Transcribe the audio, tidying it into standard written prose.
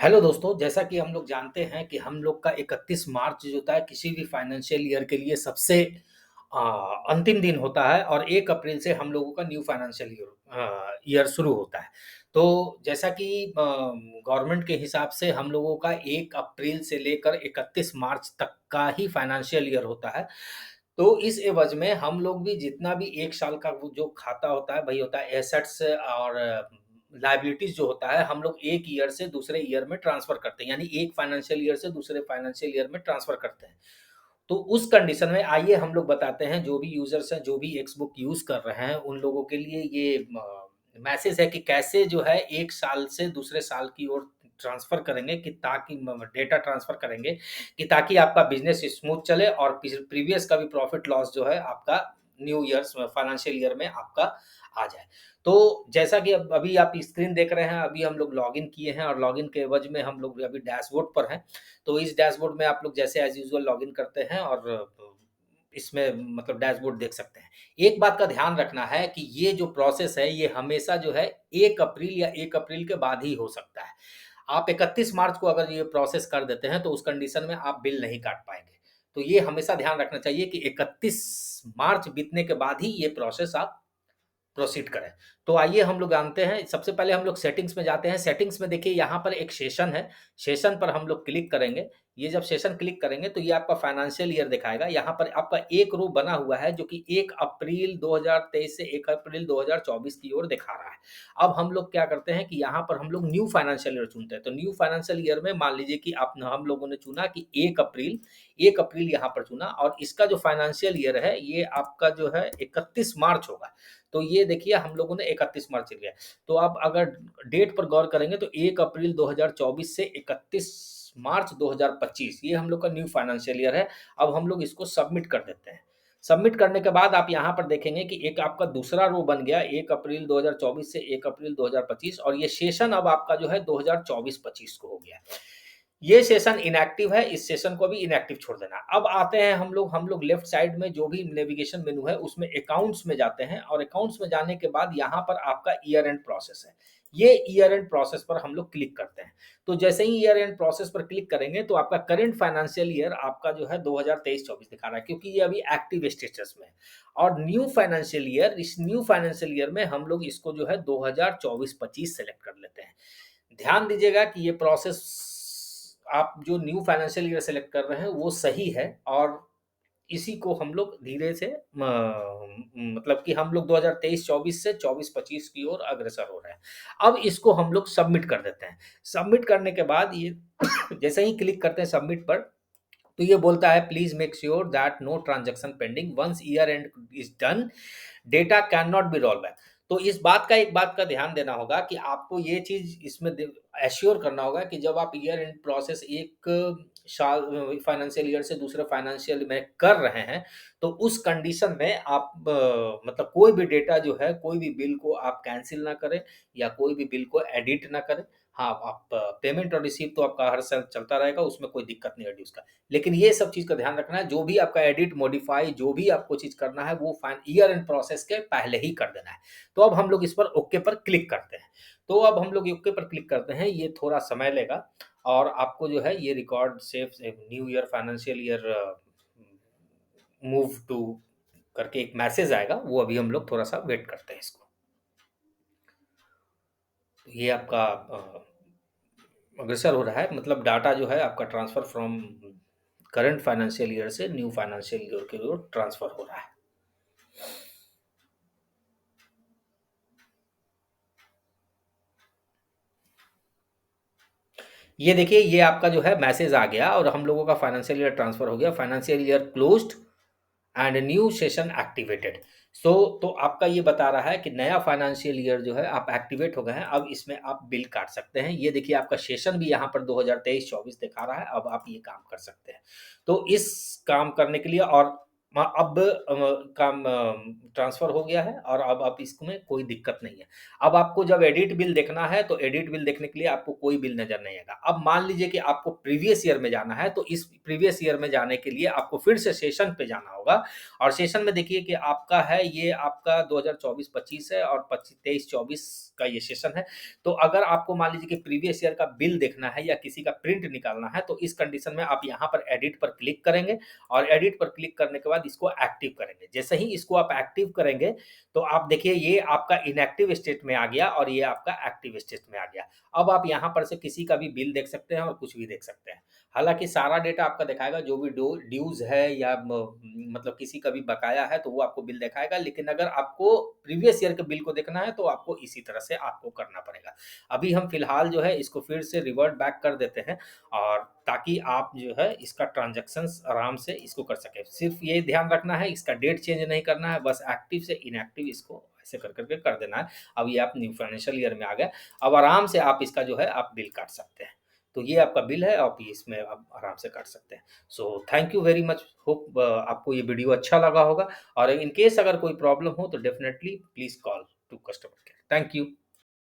Hello दोस्तों, जैसा कि हम लोग जानते हैं कि हम लोग का 31 मार्च जो होता है किसी भी फाइनेंशियल ईयर के लिए सबसे अ, अंतिम दिन होता है और 1 अप्रैल से हम लोगों का न्यू फाइनेंशियल ईयर शुरू होता है। तो जैसा कि गवर्नमेंट के हिसाब से हम लोगों का 1 अप्रैल से लेकर 31 मार्च तक का ही फाइनेंशियल ईयर होता है। तो इस एवज में हम लोग भी जितना भी 1 साल का वो जो खाता होता है, वही होता है एसेट्स और लायबिलिटीज़ जो होता है, हम लोग 1 ईयर से दूसरे ईयर में ट्रांसफ़र करते हैं। यानी एक फाइनेंशियल ईयर से दूसरे फाइनेंशियल ईयर में ट्रांसफ़र करते हैं। तो उस कंडीशन में आइए हम लोग बताते हैं जो भी यूज़र्स हैं, जो भी एक्स बुक यूज़ कर रहे हैं, उन लोगों के लिए ये मैसेज है कि कैसे जो है 1 साल से दूसरे साल की ओर ट्रांसफ़र करेंगे कि ताकि डेटा ट्रांसफ़र करेंगे कि ताकि आपका बिज़नेस स्मूथ चले और प्रीवियस का भी प्रॉफ़िट लॉस जो है आपका न्यू ईयर्स फाइनेंशियल ईयर में आपका आ जाए। तो जैसा कि अब अभी आप स्क्रीन देख रहे हैं, अभी हम लोग लॉगिन किए हैं और लॉगिन के एवज में हम लोग अभी डैशबोर्ड पर हैं। तो इस डैशबोर्ड में आप लोग जैसे एज़ यूजुअल लॉगिन करते हैं और इसमें मतलब डैशबोर्ड देख सकते हैं। एक बात का ध्यान रखना है कि ये जो प्रोसेस है, ये हमेशा जो है 1 अप्रैल या 1 अप्रैल के बाद ही हो सकता है। आप 31 मार्च को अगर ये प्रोसेस कर देते हैं, तो उस कंडीशन में आप बिल नहीं काट पाएँगे। तो ये हमेशा ध्यान रखना चाहिए कि 31 मार्च बीतने के बाद ही ये प्रोसेस आप प्रोसीड करें। तो आइए हम लोग जानते हैं, सबसे पहले हम लोग सेटिंग्स में जाते हैं। सेटिंग्स में देखिए यहाँ पर एक सेशन है, सेशन पर हम लोग क्लिक करेंगे। ये जब सेशन क्लिक करेंगे तो ये आपका फाइनेंशियल ईयर दिखाएगा। यहाँ पर आपका एक रो बना हुआ है जो कि 1 अप्रैल 2023 से 1 अप्रैल 2024 की ओर दिखा रहा है। अब हम लोग क्या करते हैं कि यहाँ पर हम लोग न्यू फाइनेंशियल ईयर चुनते हैं। तो न्यू फाइनेंशियल ईयर में मान लीजिए कि आप हम लोगों ने चुना कि 1 अप्रैल यहाँ पर चुना और इसका जो फाइनेंशियल ईयर है, ये आपका जो है 31 मार्च होगा। तो ये देखिए हम लोगों ने 31 मार्च चल गया। तो आप अगर डेट पर गौर करेंगे तो 1 अप्रैल 2024 से 31 मार्च 2025 ये हम लोग का न्यू फाइनेंशियल ईयर है। अब हम लोग इसको सबमिट कर देते हैं। सबमिट करने के बाद आप यहाँ पर देखेंगे कि एक आपका दूसरा रो बन गया 1 अप्रैल 2024 से 1 अप्रैल 2025 और ये सेशन अब आपका जो है 2024-25 को हो गया। ये सेशन इनएक्टिव है, इस सेशन को भी इनएक्टिव छोड़ देना। अब आते हैं हम लोग लेफ्ट साइड में जो भी नेविगेशन मेनू है उसमें अकाउंट्स में जाते हैं और अकाउंट्स में जाने के बाद यहाँ पर आपका ईयर एंड प्रोसेस है। ये ईयर एंड प्रोसेस पर हम लोग क्लिक करते हैं। तो जैसे ही ईयर एंड प्रोसेस पर क्लिक करेंगे तो आपका करंट फाइनेंशियल ईयर आपका जो है 2023-24 दिखा रहा है क्योंकि ये अभी एक्टिव स्टेटस में है। और न्यू फाइनेंशियल ईयर इस न्यू फाइनेंशियल ईयर में हम लोग इसको जो है 2024-25 सेलेक्ट कर लेते हैं। ध्यान दीजिएगा कि ये प्रोसेस आप जो न्यू फाइनेंशियल ईयर सेलेक्ट कर रहे हैं वो सही है और इसी को हम लोग धीरे से मतलब कि हम लोग 2023-24 से 24-25 की ओर अग्रसर हो रहे हैं। अब इसको हम लोग सबमिट कर देते हैं। सबमिट करने के बाद ये जैसे ही क्लिक करते हैं सबमिट पर तो ये बोलता है please make sure that no transaction pending once year end is done data can not be roll back. तो इस बात का एक बात का ध्यान देना होगा कि आपको ये चीज इसमें एश्योर करना होगा कि जब आप ईयर एंड प्रोसेस एक साल फाइनेंशियल ईयर से दूसरे फाइनेंशियल में कर रहे हैं तो उस कंडीशन में आप मतलब कोई भी डेटा जो है कोई भी बिल को आप कैंसिल ना करें या कोई भी बिल को एडिट ना करें। हाँ, आप पेमेंट और रिसीव तो आपका हर साल चलता रहेगा, उसमें कोई दिक्कत नहीं होगी उसका। लेकिन ये सब चीज़ का ध्यान रखना है, जो भी आपका एडिट, मॉडिफाई जो भी आपको चीज़ करना है, वो फाइन ईयर एंड प्रोसेस के पहले ही कर देना है। तो अब हम लोग इस पर ओके पर क्लिक करते हैं। तो अब हम लोग ओके पर क्लिक करते हैं, ये थोड़ा समय लेगा और आपको जो है ये record save new year financial year move to करके एक मैसेज आएगा, वो अभी हम लोग थोड़ा-सा वेट करते हैं इसको। तो ये आपका अग्रसर हो रहा है मतलब डाटा जो है आपका transfer from current financial year से न्यू फाइनेंशियल ईयर की ओर ट्रांसफर हो रहा है। ये देखिए ये आपका जो है मैसेज आ गया और हम लोगों का फाइनेंशियल ईयर ट्रांसफर हो गया, financial year closed and new session activated. So तो आपका ये बता रहा है कि नया फाइनेंशियल ईयर जो है आप एक्टिवेट हो गए हैं, अब इसमें आप बिल काट सकते हैं। ये देखिए आपका सेशन भी यहाँ पर 2023-24 दिखा रहा है, अब आप ये काम कर सकते हैं। तो इस काम करने के लिए और अब काम ट्रांसफ़र हो गया है और अब आप इसमें कोई दिक्कत नहीं है। अब आपको जब एडिट बिल देखना है, तो एडिट बिल देखने के लिए आपको कोई बिल नज़र नहीं आएगा। अब मान लीजिए कि आपको प्रीवियस ईयर में जाना है, तो इस प्रीवियस ईयर में जाने के लिए आपको फिर से सेशन पे जाना होगा और सेशन में देखिए कि आपका है ये आपका 2024-25 है और 23-24 का ये सेशन है। तो अगर आपको मान लीजिए कि प्रीवियस ईयर का बिल देखना है या किसी का प्रिंट निकालना है, तो इस कंडीशन में आप यहाँ पर एडिट पर क्लिक करेंगे और एडिट पर क्लिक करने के बाद इसको एक्टिव करेंगे। जैसे ही इसको आप एक्टिव करेंगे, तो आप देखिए ये आपका इनएक्टिव स्टेट में आ गया और ये आपका एक्टिव स्टेट में आ गया। अब आप यहाँ पर से किसी का भी बिल देख सकते हैं और कुछ भी देख सकते हैं। हालाँकि सारा डेटा आपका दिखाएगा, जो भी ड्यूज़ है या मतलब किसी का भी बकाया है, तो वो आपको बिल दिखाएगा। लेकिन अगर आपको प्रीवियस ईयर के बिल को देखना है, तो आपको इसी तरह से आपको करना पड़ेगा। अभी हम फिलहाल जो है इसको फिर से रिवर्ट बैक कर देते हैं, और ताकि आप जो है इसका ट्रांज़ैक्शंस आराम से इसको कर सकें। सिर्फ़ ये ध्यान रखना है, इसका डेट चेंज नहीं करना है, बस एक्टिव से इनएक्टिव इसको ऐसे कर के कर देना है। अब ये आप न्यू फाइनेंशियल ईयर में आ गए। अब आराम से आप इसका जो है आप बिल काट सकते हैं। तो ये आपका बिल है, आप इसमें आप आराम से काट सकते हैं। So thank you very much, hope आपको ये वीडियो अच्छा लगा होगा, और इन केस अगर कोई प्रॉब्लम हो तो definitely please call to customer care. Thank you.